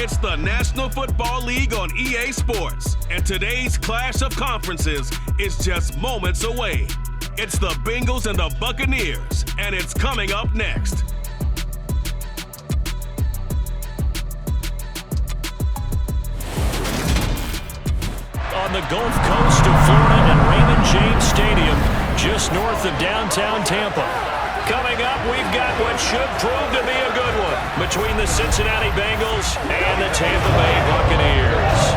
It's the National Football League on EA Sports, and today's clash of conferences is just moments away. It's the Bengals and the Buccaneers, and it's coming up next. On the Gulf Coast of Florida at Raymond James Stadium, just north of downtown Tampa. Coming up, we've got what should prove to be a good one between the Cincinnati Bengals and the Tampa Bay Buccaneers.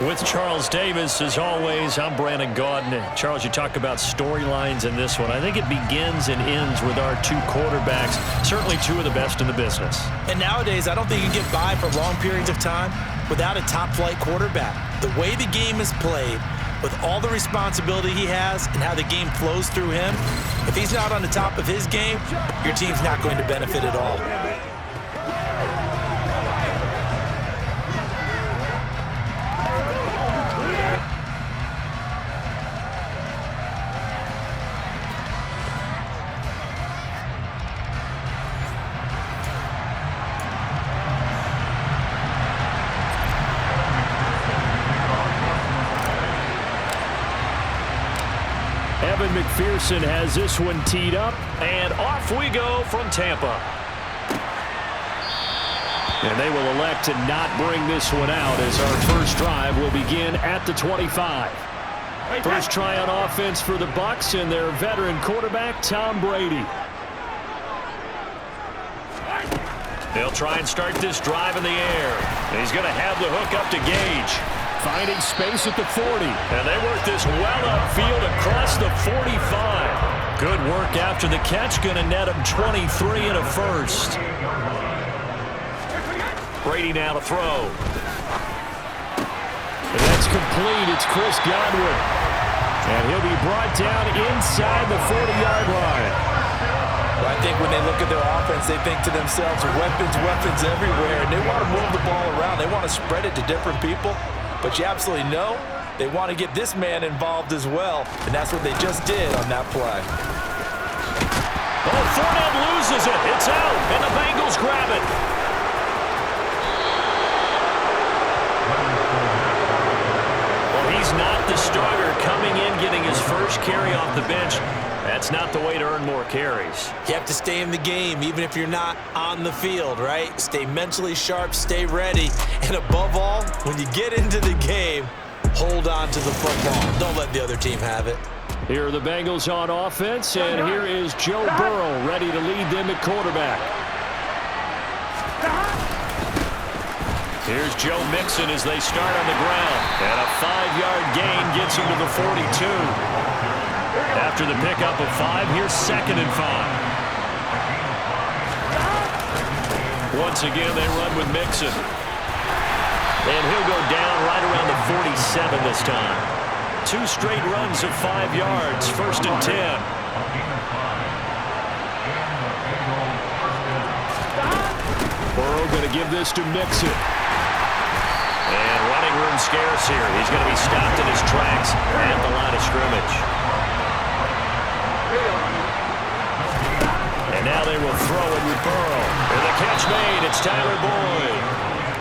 With Charles Davis, as always, I'm Brandon Gaudin. Charles, you talk about storylines in this one. I think it begins and ends with our two quarterbacks, certainly two of the best in the business. And nowadays, I don't think you can get by for long periods of time without a top-flight quarterback. The way the game is played, with all the responsibility he has and how the game flows through him, if he's not on the top of his game, your team's not going to benefit at all. McPherson has this one teed up, and off we go from Tampa. And they will elect to not bring this one out as our first drive will begin at the 25. First try on offense for the Bucs and their veteran quarterback, Tom Brady. They'll try and start this drive in the air. He's going to have the hook up to Gage. Finding space at the 40. And they work this well upfield across the 45. Good work after the catch. Going to net him 23 and a first. Brady now to throw. And that's complete. It's Chris Godwin. And he'll be brought down inside the 40-yard line. Well, I think when they look at their offense, they think to themselves, weapons everywhere. And they want to move the ball around. They want to spread it to different people. But you absolutely know they want to get this man involved as well, and that's what they just did on that play. Oh, Fournette loses it. It's out, and the Bengals grab it. Well, he's not the starter coming in, getting his first carry off the bench. That's not the way to earn more carries. You have to stay in the game, even if you're not on the field, right? Stay mentally sharp, stay ready, and above all, when you get into the game, hold on to the football. Don't let the other team have it. Here are the Bengals on offense, and here is Joe Burrow ready to lead them at quarterback. Here's Joe Mixon as they start on the ground, and a 5-yard gain gets him to the 42. After the pickup of 5, here's 2nd and 5. Once again, they run with Mixon. And he'll go down right around the 47 this time. 2 straight runs of 5 yards, 1st and 10. Burrow going to give this to Mixon. And running room scarce here. He's going to be stopped in his tracks at the line of scrimmage. And now they will throw it with Burrow. And the catch made. It's Tyler Boyd.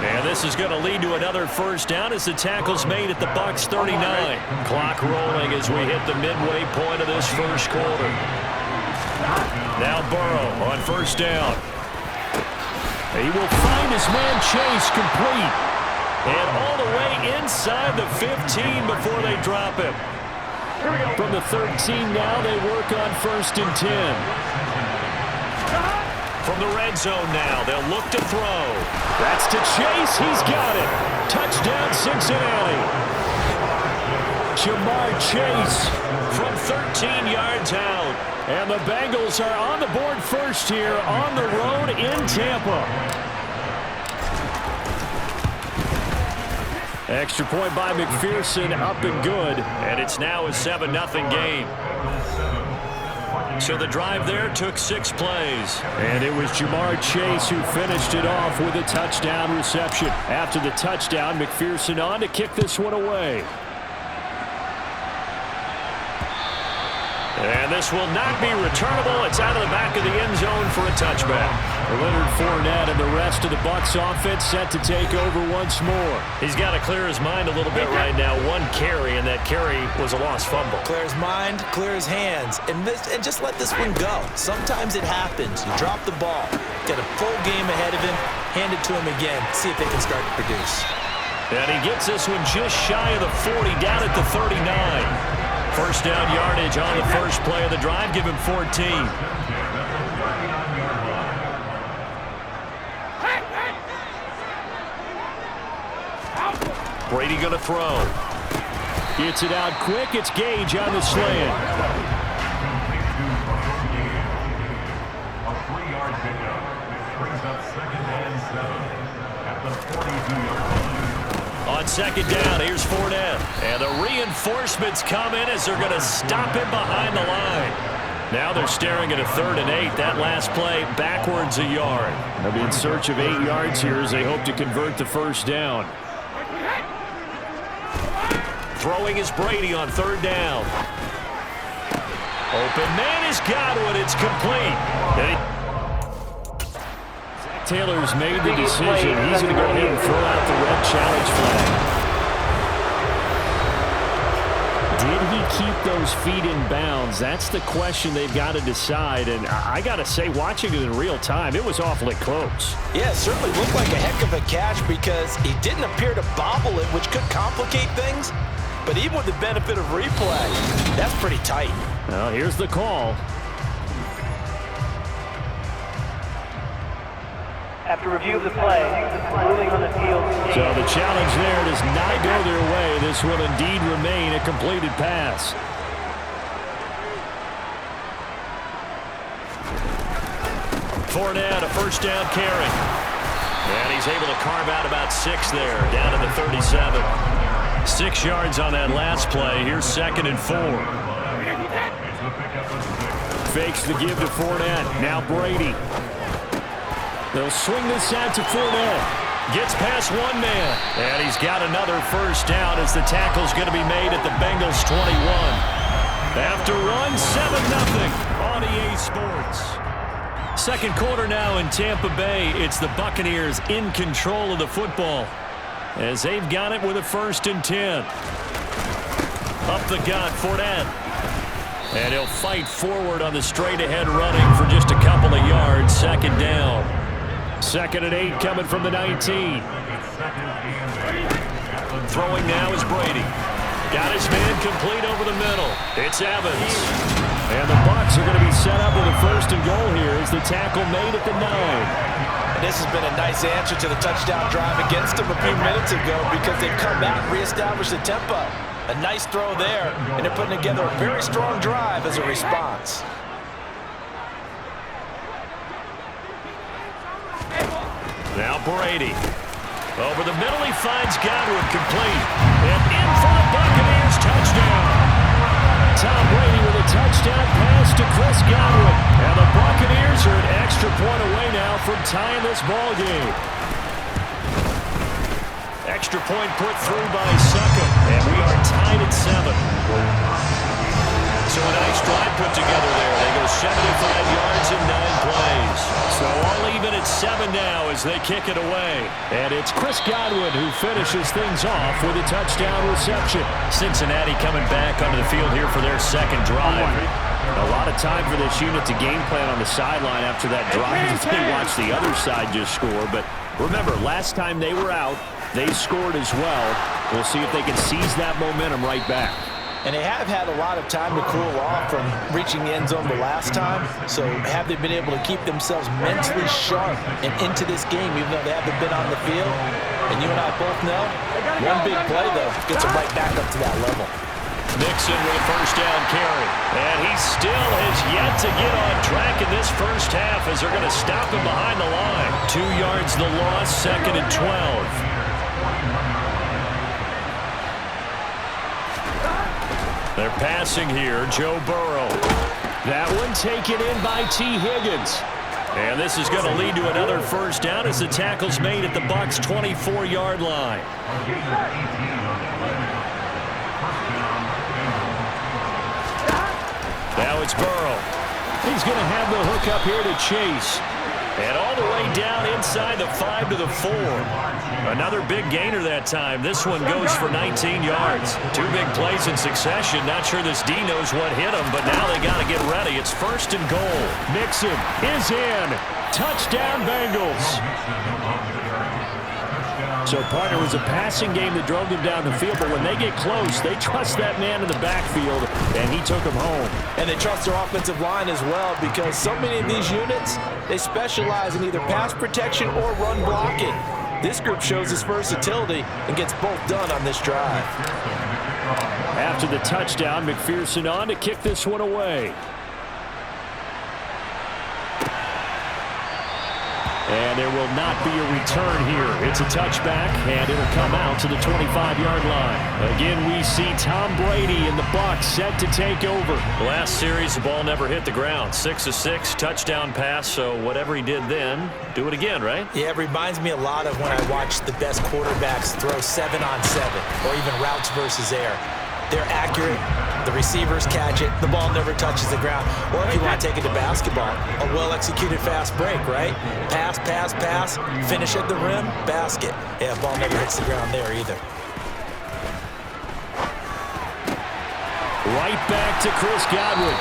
And this is going to lead to another first down as the tackle's made at the Bucs 39. Clock rolling as we hit the midway point of this first quarter. Now Burrow on first down. He will find his man Chase complete. And all the way inside the 15 before they drop him. From the 13 now, they work on 1st and 10. From the red zone now, they'll look to throw. That's to Chase. He's got it. Touchdown, Cincinnati. Jamar Chase from 13 yards out. And the Bengals are on the board first here on the road in Tampa. Extra point by McPherson, up and good. And it's now a 7-0 game. So the drive there took 6 plays. And it was Jamar Chase who finished it off with a touchdown reception. After the touchdown, McPherson on to kick this one away. And this will not be returnable. It's out of the back of the end zone for a touchback. Leonard Fournette and the rest of the Bucs offense set to take over once more. He's got to clear his mind a little bit right now. One carry, and that carry was a lost fumble. Clear his mind, clear his hands, and just let this one go. Sometimes it happens. You drop the ball, got a full game ahead of him, hand it to him again, see if they can start to produce. And he gets this one just shy of the 40, down at the 39. First down yardage on the first play of the drive. Give him 14. Brady going to throw. Gets it out quick. It's Gage on the slant. A 3-yard pickup. Brings up 2nd and 7 at the 42-yard line. On second down, here's Fournette. And the reinforcements come in as they're going to stop him behind the line. Now they're staring at a 3rd and 8. That last play backwards a yard. They'll be in search of 8 yards here as they hope to convert the first down. Throwing is Brady on 3rd down. Open man is Godwin. It's complete. Taylor's made the decision. He's going to go ahead and throw out the red challenge flag. Did he keep those feet in bounds? That's the question they've got to decide. And I got to say, watching it in real time, it was awfully close. Yeah, it certainly looked like a heck of a catch because he didn't appear to bobble it, which could complicate things. But even with the benefit of replay, that's pretty tight. Well, here's the call. After review of the play, ruling on the field. So the challenge there does not go their way. This will indeed remain a completed pass. Fournette, a first down carry. And he's able to carve out about 6 there, down to the 37. 6 yards on that last play. Here's 2nd and 4. Fakes the give to Fournette. Now Brady. They'll swing this out to Fournette. Gets past one man. And he's got another first down as the tackle's going to be made at the Bengals 21. After one, 7-0 on EA Sports. Second quarter now in Tampa Bay. It's the Buccaneers in control of the football as they've got it with a 1st and 10. Up the gut, Fournette. And he'll fight forward on the straight-ahead running for just a couple of yards. 2nd down. 2nd and 8 coming from the 19. Throwing now is Brady. Got his man complete over the middle. It's Evans. And the Bucs are going to be set up with a 1st and goal here as the tackle made at the 9. And this has been a nice answer to the touchdown drive against them a few minutes ago because they've come back and reestablished the tempo. A nice throw there, and they're putting together a very strong drive as a response. Now Brady. Over the middle, he finds Godwin complete. And in for the Buccaneers touchdown. Tom Brady with a touchdown pass to Chris Godwin. And the Buccaneers are an extra point away now from tying this ball game. Extra point put through by Suckup. And we are tied at 7. So a nice drive put together there. They go 75 yards in 9 plays. So all even at 7 now as they kick it away. And it's Chris Godwin who finishes things off with a touchdown reception. Cincinnati coming back onto the field here for their 2nd drive. A lot of time for this unit to game plan on the sideline after that drive as they watch the other side just score. But remember, last time they were out, they scored as well. We'll see if they can seize that momentum right back. And they have had a lot of time to cool off from reaching the end zone the last time. So have they been able to keep themselves mentally sharp and into this game, even though they haven't been on the field? And you and I both know, one big play, though, gets them right back up to that level. Nixon with a first down carry. And he still has yet to get on track in this first half as they're going to stop him behind the line. 2 yards the loss, 2nd and 12. They're passing here, Joe Burrow. That one taken in by T. Higgins. And this is going to lead to another first down as the tackle's made at the Bucs' 24-yard line. Now it's Burrow. He's going to have the hook up here to Chase. And all the way down inside the 5 to the 4. Another big gainer that time. This one goes for 19 yards. 2 big plays in succession. Not sure this D knows what hit him, but now they got to get ready. It's 1st and goal. Mixon is in. Touchdown, Bengals. So, partner, it was a passing game that drove them down the field, but when they get close, they trust that man in the backfield, and he took them home. And they trust their offensive line as well, because so many of these units, they specialize in either pass protection or run blocking. This group shows its versatility and gets both done on this drive. After the touchdown, McPherson on to kick this one away. And there will not be a return here. It's a touchback, and it'll come out to the 25-yard line. Again, we see Tom Brady and the Bucs set to take over. Last series, the ball never hit the ground. 6 of 6, touchdown pass, so whatever he did then, do it again, right? Yeah, it reminds me a lot of when I watched the best quarterbacks throw 7-on-7 or even routes versus air. They're accurate. The receivers catch it. The ball never touches the ground. Or if you want to take it to basketball, a well-executed fast break, right? Pass, pass, pass, finish at the rim, basket. Yeah, ball never hits the ground there either. Right back to Chris Godwin.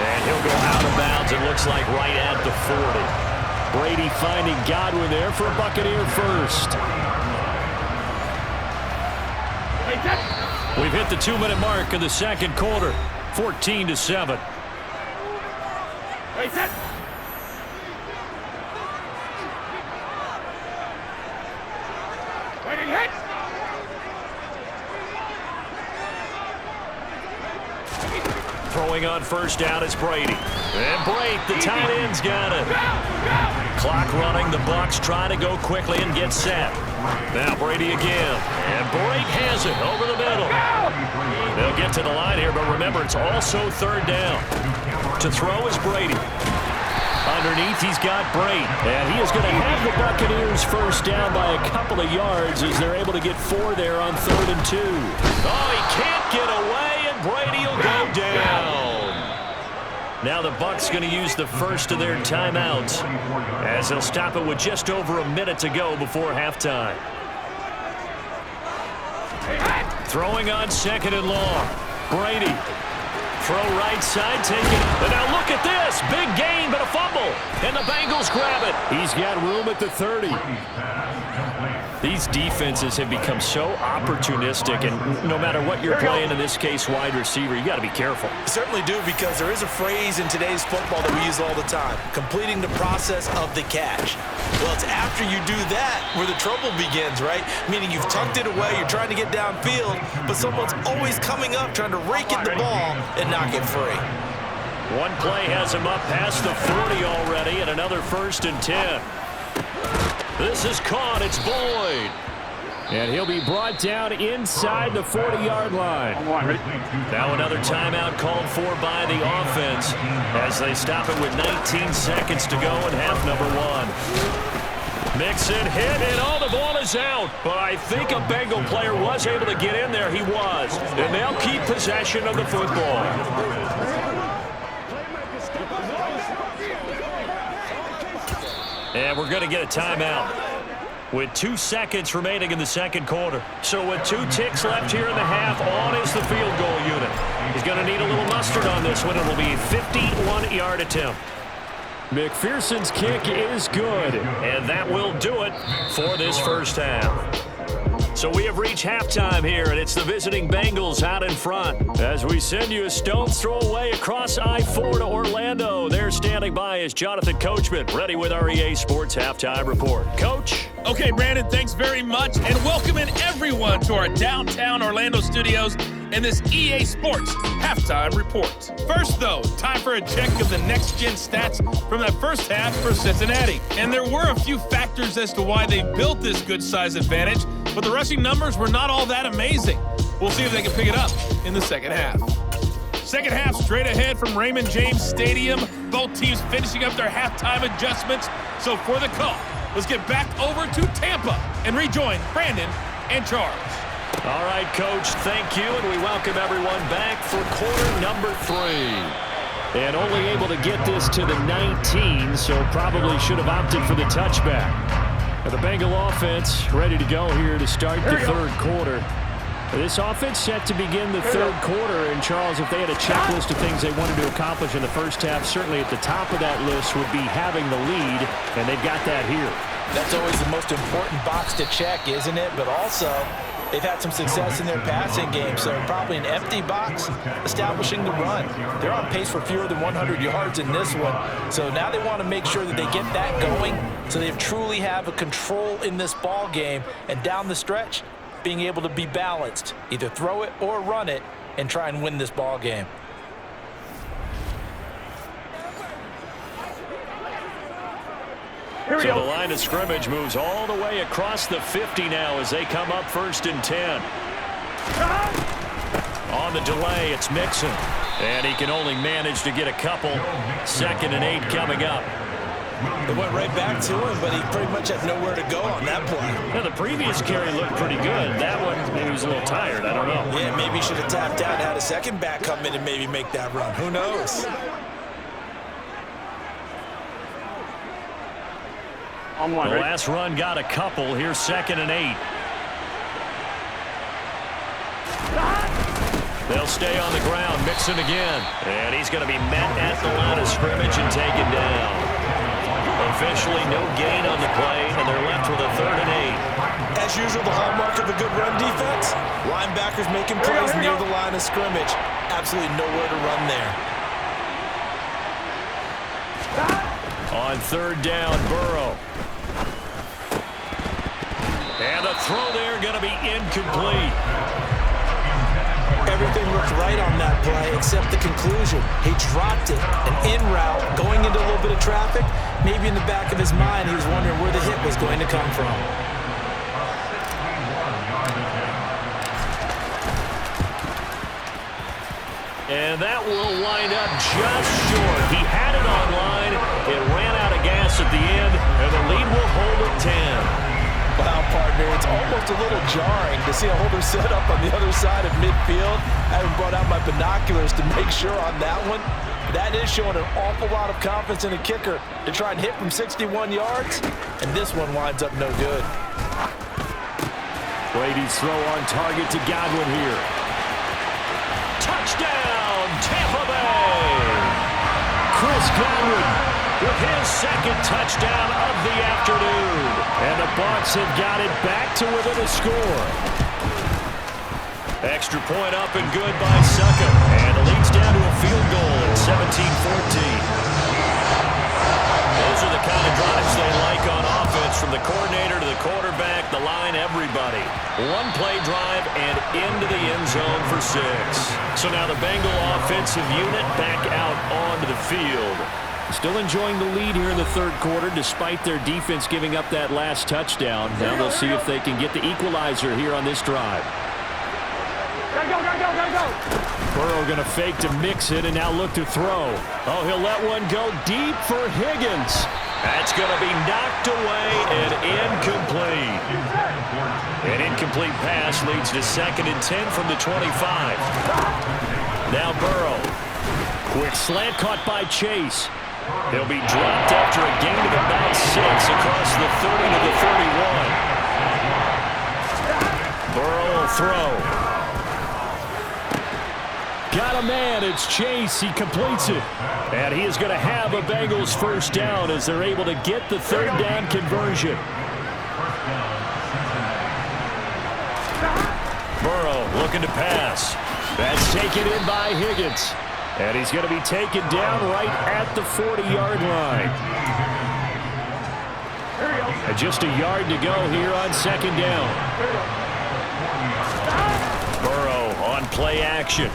And he'll go out of bounds, it looks like right at the 40. Brady finding Godwin there for a Buccaneer first. We've hit the 2-minute mark of the second quarter. 14-7. Throwing on first down is Brady. And Brady, the tight end's got it. Clock running. The Bucs try to go quickly and get set. Now Brady again. And Brady has it over the middle. They'll get to the line here, but remember, it's also 3rd down. To throw is Brady. Underneath, he's got Brady. And he is going to have the Buccaneers first down by a couple of yards as they're able to get 4 there on 3rd and 2. Oh, he can't get away, and Brady will go down. Now the Bucs going to use the first of their timeouts as they'll stop it with just over a minute to go before halftime. Throwing on 2nd and long. Brady. Throw right side, take it. And now look at this. Big gain, but a fumble. And the Bengals grab it. He's got room at the 30. These defenses have become so opportunistic, and no matter what you're playing, in this case wide receiver, you got to be careful. You certainly do, because there is a phrase in today's football that we use all the time: completing the process of the catch. Well, it's after you do that where the trouble begins, right? Meaning you've tucked it away, you're trying to get downfield, but someone's always coming up trying to rake at the ball and knock it free. One play has him up past the 40 already, and another 1st and 10. This is caught. It's Boyd. And he'll be brought down inside the 40-yard line. Now another timeout called for by the offense as they stop it with 19 seconds to go in half number 1. Mixon hit, and the ball is out. But I think a Bengal player was able to get in there. He was. And they'll keep possession of the football. And we're going to get a timeout with 2 seconds remaining in the second quarter. So with 2 ticks left here in the half, on is the field goal unit. He's going to need a little mustard on this one. It will be a 51-yard attempt. McPherson's kick is good, and that will do it for this first half. So we have reached halftime here, and it's the visiting Bengals out in front. As we send you a stone's throw away across I-4 to Orlando. There standing by is Jonathan Coachman, ready with our EA Sports Halftime Report. Coach? Okay, Brandon, thanks very much, and welcome in everyone to our downtown Orlando studios and this EA Sports Halftime Report. First, though, time for a check of the next-gen stats from that first half for Cincinnati. And there were a few factors as to why they built this good size advantage, but the rushing numbers were not all that amazing. We'll see if they can pick it up in the second half. Second half straight ahead from Raymond James Stadium. Both teams finishing up their halftime adjustments. So for the call, let's get back over to Tampa and rejoin Brandon and Charles. All right, Coach, thank you, and we welcome everyone back for quarter number 3. And only able to get this to the 19, so probably should have opted for the touchback. The Bengal offense ready to go here to start the third quarter. This offense set to begin the third quarter. And, Charles, if they had a checklist of things they wanted to accomplish in the first half, certainly at the top of that list would be having the lead, and they've got that here. That's always the most important box to check, isn't it? But also, they've had some success in their passing game, so probably an empty box establishing the run. They're on pace for fewer than 100 yards in this one, so now they want to make sure that they get that going so they truly have a control in this ball game, and down the stretch, being able to be balanced, either throw it or run it, and try and win this ball game. So the line of scrimmage moves all the way across the 50 now as they come up 1st and 10. On the delay, it's Mixon. And he can only manage to get a couple. 2nd and 8 coming up. They went right back to him, but he pretty much had nowhere to go on that play. Now, the previous carry looked pretty good. That one, maybe he was a little tired. I don't know. Yeah, maybe he should have tapped out and had a second back come in and maybe make that run. Who knows? The last run got a couple. Here's 2nd and 8. They'll stay on the ground. Mixon again. And he's going to be met at the line of scrimmage and taken down. Officially no gain on the play, and they're left with a 3rd and 8. As usual, the hallmark of a good run defense, linebackers making plays near the line of scrimmage. Absolutely nowhere to run there. On 3rd down, Burrow. And the throw there going to be incomplete. Everything looked right on that play except the conclusion. He dropped it, an in route, going into a little bit of traffic. Maybe in the back of his mind, he was wondering where the hit was going to come from. And that will wind up just short. He had it on line. It ran out of gas at the end, and the lead will hold at 10. Wow, partner, it's almost a little jarring to see a holder set up on the other side of midfield. I haven't brought out my binoculars to make sure on that one. That is showing an awful lot of confidence in a kicker to try and hit from 61 yards, and this one winds up no good. Brady's throw on target to Godwin here. Touchdown, Tampa Bay! Chris Godwin with his 2nd touchdown of the afternoon. And the Bucs have got it back to within a score. Extra point up and good by Succop. And it leads down to a field goal at 17-14. Those are the kind of drives they like on offense, from the coordinator to the quarterback, the line, everybody. One play drive and into the end zone for 6. So now the Bengal offensive unit back out onto the field. Still enjoying the lead here in the third quarter despite their defense giving up that last touchdown. Now they'll see if they can get the equalizer here on this drive. Burrow going to fake to mix it and now look to throw. Oh, he'll let one go deep for Higgins. That's going to be knocked away and incomplete. An incomplete pass leads to 2nd and 10 from the 25. Now Burrow. Quick slant caught by Chase. He'll be dropped after a gain of about 6 across the 30 to the 31. Burrow will throw. Got a man. It's Chase. He completes it. And he is going to have a Bengals 1st down as they're able to get the 3rd down conversion. Burrow looking to pass. That's taken in by Higgins. And he's going to be taken down right at the 40-yard line. And just a yard to go here on 2nd down. Burrow on play action.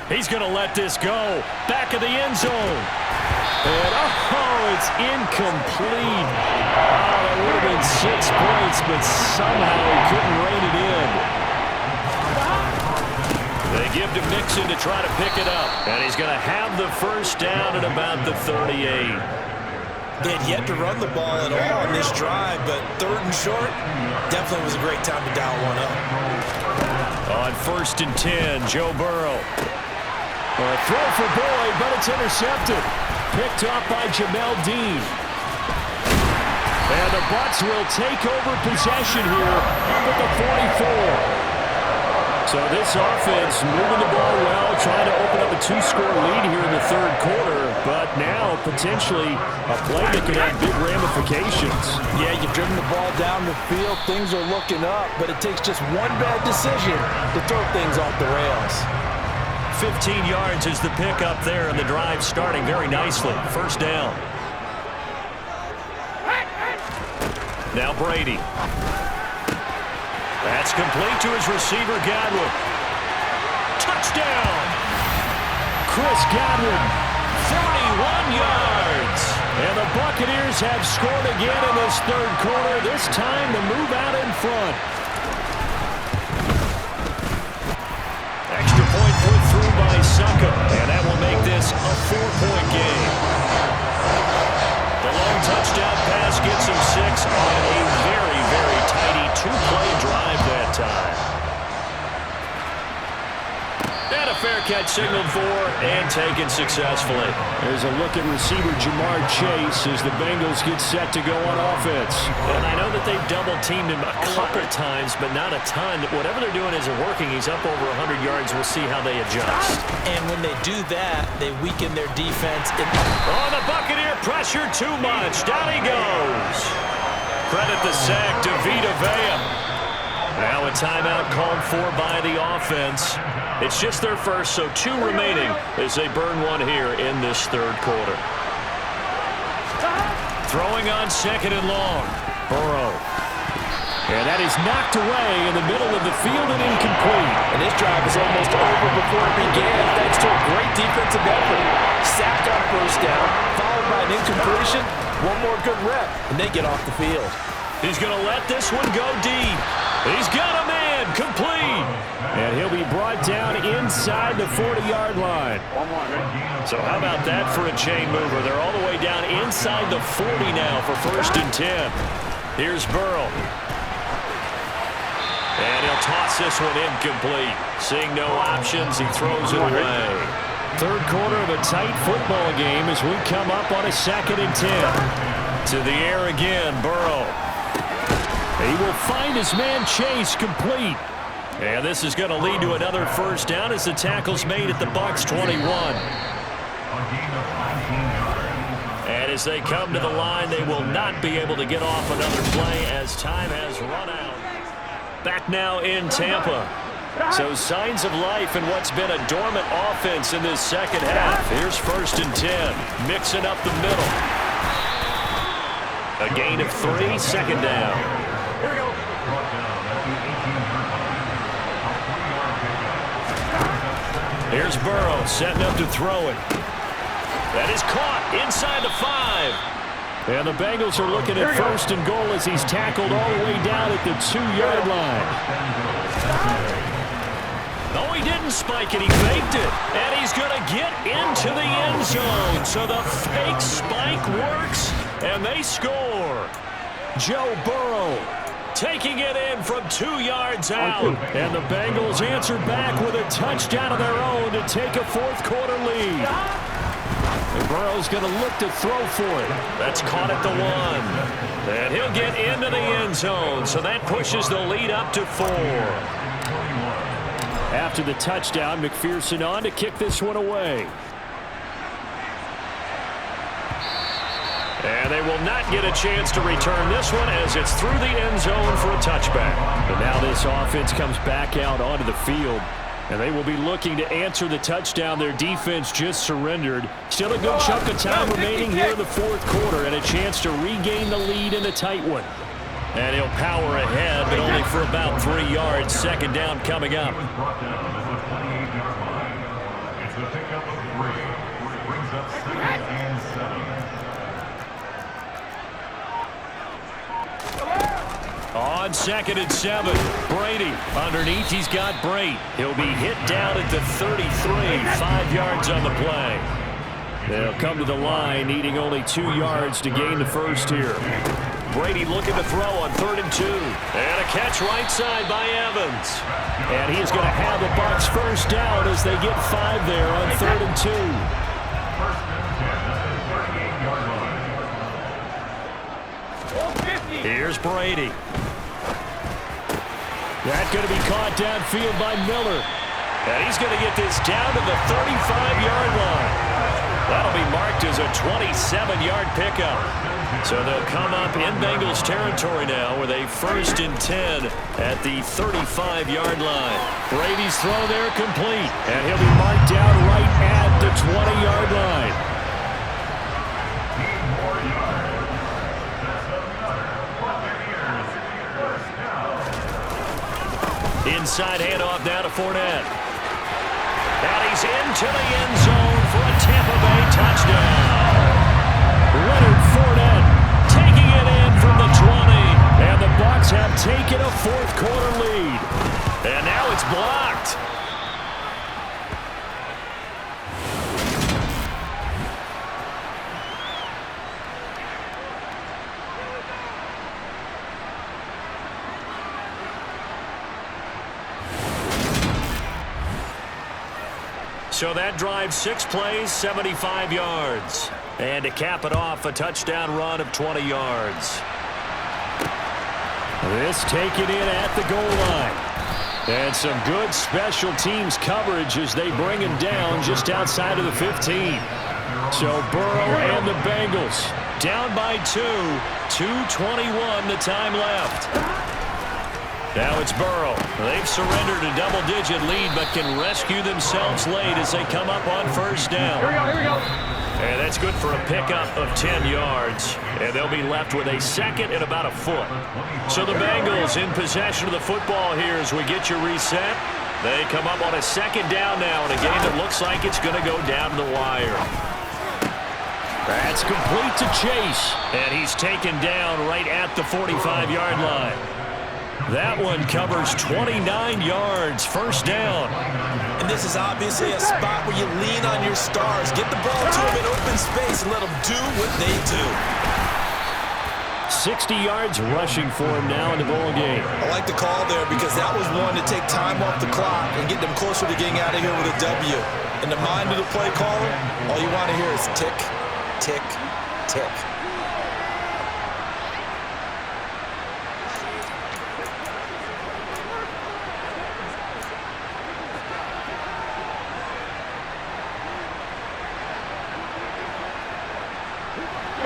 He's going to let this go. Back of the end zone. And, oh, it's incomplete. Oh, that would have been 6 points, but somehow he couldn't rein it in. They give to Mixon to try to pick it up. And he's going to have the 1st down at about the 38. They had yet to run the ball at all on this drive, but 3rd and short definitely was a great time to dial one up. On 1st and 10, Joe Burrow. A throw for Boyd, but it's intercepted. Picked off by Jamel Dean. And the Bucs will take over possession here up at the 44. So this offense moving the ball well, trying to open up a 2-score lead here in the third quarter, but now potentially a play that could have big ramifications. Yeah, you've driven the ball down the field. Things are looking up, but it takes just one bad decision to throw things off the rails. 15 yards is the pickup there, and the drive starting very nicely. First down. Now Brady. That's complete to his receiver, Godwin. Touchdown! Chris Godwin, 31 yards. And the Buccaneers have scored again in this third quarter, this time to move out in front. Extra point put through by Saka, and that will make this a 4-point game. The long touchdown pass gets him 6 on a very, very tidy 2-play drive that time. And a fair catch signaled for and taken successfully. There's a look at receiver Jamar Chase as the Bengals get set to go on offense. And I know that they've double-teamed him a couple times, but not a ton. Whatever they're doing isn't working. He's up over 100 yards. We'll see how they adjust. And when they do that, they weaken their defense. Oh, the Buccaneer pressure too much. Down he goes. Credit the sack to Vita Vea. Now a timeout called for by the offense. It's just their first, so 2 remaining as they burn one here in this third quarter. Throwing on 2nd and long. Burrow. And that is knocked away in the middle of the field and incomplete. And this drive is almost over before it began thanks to a great defensive effort. Sack on first down, followed by an incompletion. One more good rep, and they get off the field. He's going to let this one go deep. He's got a man, complete. And he'll be brought down inside the 40-yard line. So how about that for a chain mover? They're all the way down inside the 40 now for 1st and 10. Here's Burrow. And he'll toss this one incomplete. Seeing no options, he throws it away. Third quarter of a tight football game as we come up on a 2nd and 10. To the air again, Burrow. He will find his man Chase complete. And this is going to lead to another first down as the tackle's made at the Bucs 21. And as they come to the line, they will not be able to get off another play as time has run out. Back now in Tampa. So signs of life in what's been a dormant offense in this second half. Here's 1st and 10. Mixing up the middle. A gain of 3, 2nd down. Here we go. Here's Burrow setting up to throw it. That is caught inside the 5. And the Bengals are looking at 1st and goal as he's tackled all the way down at the 2-yard line. No, he didn't spike it. He faked it. And he's going to get into the end zone. So the fake spike works, and they score. Joe Burrow taking it in from 2 yards out. And the Bengals answer back with a touchdown of their own to take a 4th quarter lead. And Burrow's going to look to throw for it. That's caught at the 1. And he'll get into the end zone. So that pushes the lead up to 4. After the touchdown, McPherson on to kick this one away. And they will not get a chance to return this one as it's through the end zone for a touchback. But now this offense comes back out onto the field, and they will be looking to answer the touchdown their defense just surrendered. Still a good chunk of time remaining here in the 4th quarter and a chance to regain the lead in a tight one. And he'll power ahead, but only for about 3 yards. 2nd down coming up. Brought down at the 28-yard line. It's the pickup of 3, which brings up 2nd and 7. On 2nd and 7, Brady underneath. He's got Brate. He'll be hit down at the 33, 5 yards on the play. They'll come to the line needing only 2 yards to gain the first here. Brady looking to throw on 3rd and 2. And a catch right side by Evans. And he's going to have the Bucs first down as they get 5 there on 3rd and 2. Here's Brady. That's going to be caught downfield by Miller. And he's going to get this down to the 35-yard line. That'll be marked as a 27-yard pickup. So they'll come up in Bengals territory now with a 1st and 10 at the 35-yard line. Brady's throw there complete. And he'll be marked down right at the 20-yard line. Inside handoff now to Fournette. And he's into the end zone for a Tampa Bay touchdown. Leonard Fournette taking it in from the 20. And the Bucs have taken a 4th quarter lead. And now it's blocked. So that drives 6 plays, 75 yards. And to cap it off, a touchdown run of 20 yards. This taken in at the goal line. And some good special teams coverage as they bring him down just outside of the 15. So Burrow and the Bengals down by 2. 2:21 the time left. Now it's Burrow. They've surrendered a double-digit lead, but can rescue themselves late as they come up on 1st down. Here we go. And that's good for a pickup of 10 yards. And they'll be left with a 2nd and about a foot. So the Bengals in possession of the football here as we get you reset. They come up on a 2nd down now in a game that looks like it's going to go down to the wire. That's complete to Chase. And he's taken down right at the 45-yard line. That one covers 29 yards, 1st down. And this is obviously a spot where you lean on your stars. Get the ball to them in open space and let them do what they do. 60 yards rushing for him now in the ball game. I like the call there because that was one to take time off the clock and get them closer to getting out of here with a W. In the mind of the play caller, all you want to hear is tick, tick, tick.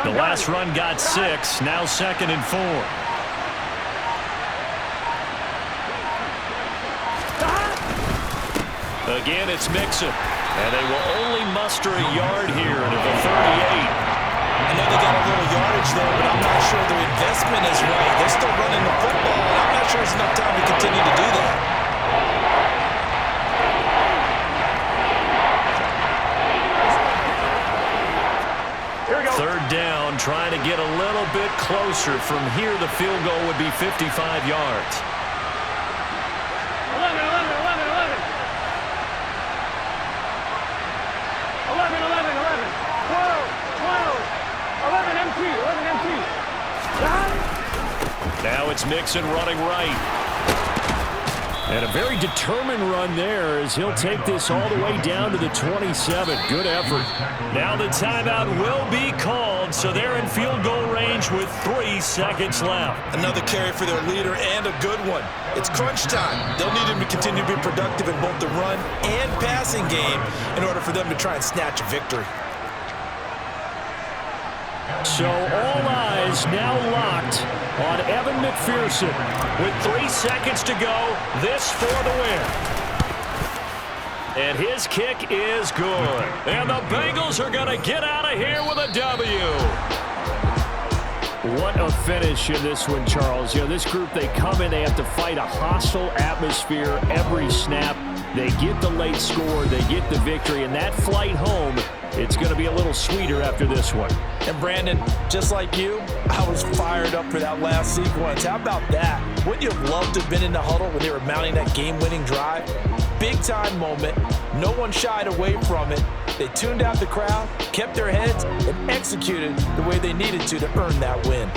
The last run got 6, now 2nd and 4. Again, it's Mixon. And they will only muster a yard here at the 38. I know they got a little yardage there, but I'm not sure their investment is right. They're still running the football, and I'm not sure there's enough time to continue to do that. Third down, trying to get a little bit closer. From here, the field goal would be 55 yards. 11, 11, 11, 11. 11, 11, 11. 12, 12. 11 MT, 11 MT. Now it's Mixon running right. And a very determined run there as he'll take this all the way down to the 27. Good effort. Now the timeout will be called, so they're in field goal range with 3 seconds left. Another carry for their leader and a good one. It's crunch time. They'll need him to continue to be productive in both the run and passing game in order for them to try and snatch a victory. So all eyes now locked on Evan McPherson. With 3 seconds to go, this for the win. And his kick is good. And the Bengals are going to get out of here with a W. What a finish in this one, Charles. You know, this group, they come in, they have to fight a hostile atmosphere every snap. They get the late score, they get the victory, and that flight home, it's going to be a little sweeter after this one. And Brandon, just like you, I was fired up for that last sequence. How about that? Wouldn't you have loved to have been in the huddle when they were mounting that game-winning drive? Big-time moment. No one shied away from it. They tuned out the crowd, kept their heads, and executed the way they needed to earn that win.